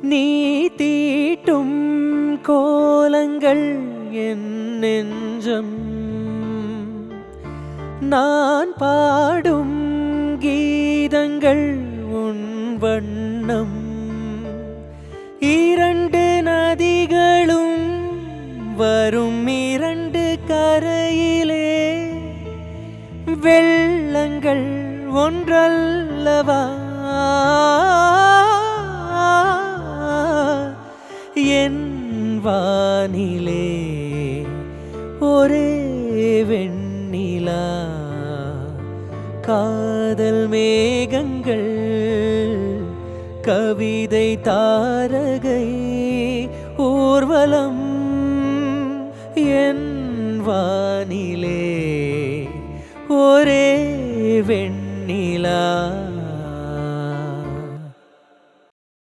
நீ தீட்டும் கோலங்கள் என் நெஞ்சம், நான் பாடும் கீதங்கள் உன் வண்ணம். இரண்டு நதிகளும் வரும் இரண்டு கரையிலே, வெள்ளங்கள் ஒன்றல்லவா? என் வானிலே ஒரே வெண்ணிலா, காதல் மேகங்கள் கவிதை தாரகை ஊர்வலம். என் வானிலே ஒரே வெண்